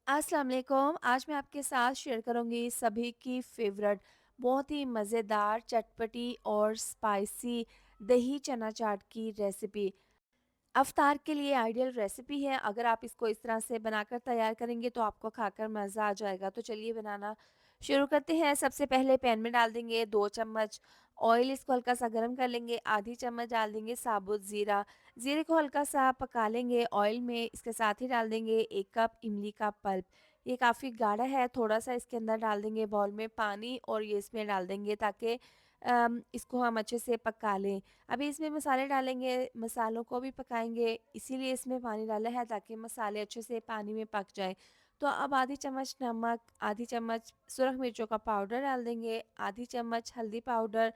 अस्सलाम वालेकुम। आज मैं आपके साथ शेयर करूँगी सभी की फ़ेवरेट बहुत ही मज़ेदार, चटपटी और स्पाइसी दही चना चाट की रेसिपी। अफ्तार के लिए आइडियल रेसिपी है। अगर आप इसको इस तरह से बनाकर तैयार करेंगे तो आपको खाकर मज़ा आ जाएगा। तो चलिए बनाना शुरू करते हैं। सबसे पहले पैन में डाल देंगे 2 चम्मच ऑयल, इसको हल्का-सा गरम कर लेंगे। आधी चम्मच डाल देंगे साबुत ज़ीरा। ज़ीरे को हल्का-सा पका लेंगे ऑयल में। इसके साथ ही डाल देंगे 1 कप इमली का पल्प। ये काफ़ी गाढ़ा है, थोड़ा-सा इसके अंदर डाल देंगे बाउल में पानी और ये इसमें डाल देंगे ताकि इसको हम अच्छे से पका लें। अभी इसमें मसाले डालेंगे, मसालों को भी पकाएँगे, इसीलिए इसमें पानी डाला है ताकि मसाले अच्छे से पानी में पक जाएँ। तो अब आधी चम्मच नमक, आधी चम्मच सुरख मिर्चों का पाउडर डाल देंगे, आधी चम्मच हल्दी पाउडर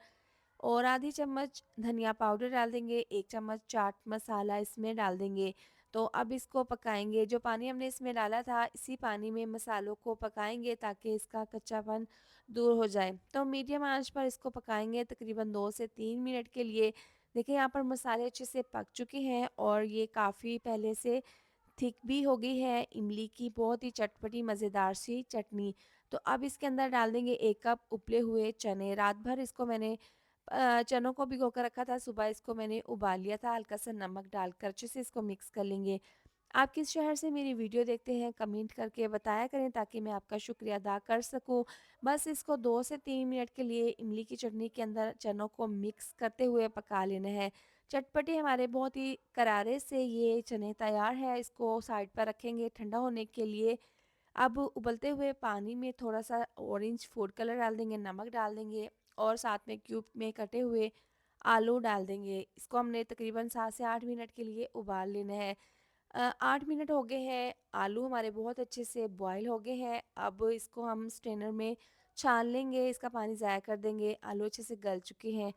और आधी चम्मच धनिया पाउडर डाल देंगे, 1 चम्मच चाट मसाला इसमें डाल देंगे। तो अब इसको पकाएँगे, जो पानी हमने इसमें डाला था, इसी पानी में मसालों को पकाएँगे ताकि इसका कच्चापन दूर हो जाए। तो मीडियम आँच पर इसको पकाएँगे तकरीबन 2 से 3 मिनट के लिए। देखिए यहाँ पर मसाले अच्छे से पक चुके हैं और ये काफ़ी पहले से थिक भी हो गई है इमली की बहुत ही चटपटी मज़ेदार सी चटनी। तो अब इसके अंदर डाल देंगे 1 कप उबले हुए चने। रात भर इसको मैंने चनों को भिगो कर रखा था, सुबह इसको मैंने उबाल लिया था हल्का-सा नमक डालकर। अच्छे से इसको मिक्स कर लेंगे। आप किस शहर से मेरी वीडियो देखते हैं कमेंट करके बताया करें ताकि मैं आपका शुक्रिया अदा कर सकूं। बस इसको 2 से 3 मिनट के लिए इमली की चटनी के अंदर चनों को मिक्स करते हुए पका लेना है। चटपटे हमारे बहुत ही करारे से ये चने तैयार है, इसको साइड पर रखेंगे ठंडा होने के लिए। अब उबलते हुए पानी में थोड़ा-सा ऑरेंज फूड कलर डाल देंगे, नमक डाल देंगे और साथ में क्यूब में कटे हुए आलू डाल देंगे। इसको हमने तकरीबन 7 से 8 मिनट के लिए उबाल लेना है। 8 मिनट हो गए हैं, आलू हमारे बहुत अच्छे से बॉयल हो गए हैं। अब इसको हम स्ट्रेनर में छान लेंगे, इसका पानी ज़ाया कर देंगे। आलू अच्छे से गल चुके हैं।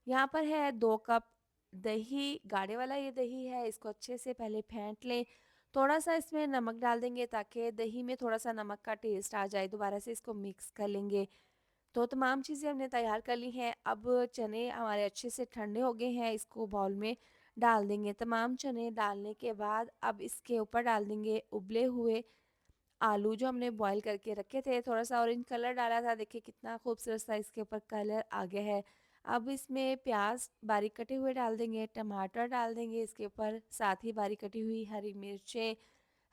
यहाँ पर है 2 कप दही, गाढ़े वाला ये दही है, इसको अच्छे से पहले फेंट लें। थोड़ा-सा इसमें नमक डाल देंगे ताकि दही में थोड़ा-सा नमक का टेस्ट आ जाए। दोबारा से इसको मिक्स कर लेंगे। तो तमाम चीज़ें हमने तैयार कर ली हैं। अब चने हमारे अच्छे से ठंडे हो गए हैं, इसको बाउल में डाल देंगे। तमाम चने डालने के बाद अब इसके ऊपर डाल देंगे उबले हुए आलू जो हमने बॉयल करके रखे थे। थोड़ा-सा ऑरेंज कलर डाला था, देखिए कितना खूबसूरत सा इसके ऊपर कलर आ गया है। अब इसमें प्याज़ बारीक कटे हुए डाल देंगे, टमाटर डाल देंगे इसके ऊपर, साथ ही बारीक कटी हुई हरी मिर्चें,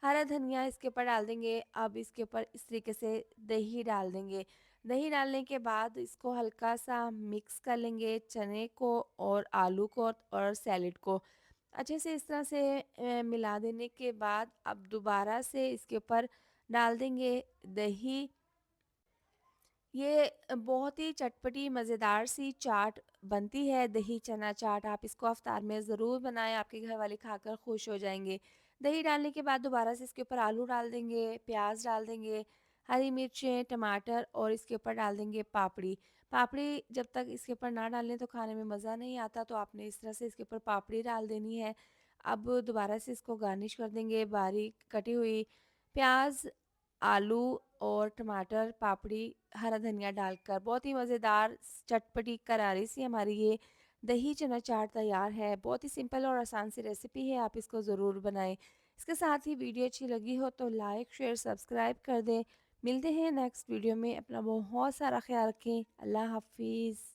हरा धनिया इसके ऊपर डाल देंगे। अब इसके ऊपर इस तरीके से दही डाल देंगे। दही डालने के बाद इसको हल्का-सा मिक्स कर लेंगे, चने को और आलू को और सैलेड को। अच्छे से इस तरह से मिला देने के बाद अब दोबारा से इसके ऊपर डाल देंगे दही। ये बहुत ही चटपटी मज़ेदार सी चाट बनती है, दही चना चाट। आप इसको इफ्तार में ज़रूर बनाएँ, आपके घर वाले खाकर खुश हो जाएँगे। दही डालने के बाद दोबारा से इसके ऊपर आलू डाल देंगे, प्याज़ डाल देंगे, हरी मिर्चें, टमाटर और इसके ऊपर डाल देंगे पापड़ी। पापड़ी जब तक इसके ऊपर ना डालें तो खाने में मज़ा नहीं आता, तो आपने इस तरह से इसके ऊपर पापड़ी डाल देनी है। अब दोबारा से इसको गार्निश कर देंगे बारीक कटी हुई प्याज़, आलू और टमाटर, पापड़ी, हरा धनिया डालकर। बहुत ही मज़ेदार चटपटी करारी सी हमारी ये दही चना चाट तैयार है। बहुत ही सिंपल और आसान सी रेसिपी है, आप इसको ज़रूर बनाएँ। इसके साथ ही वीडियो अच्छी लगी हो तो लाइक, शेयर, सब्सक्राइब कर दें। मिलते हैं नेक्स्ट वीडियो में। अपना बहुत सारा ख़्याल रखें। अल्लाह हाफ़िज़।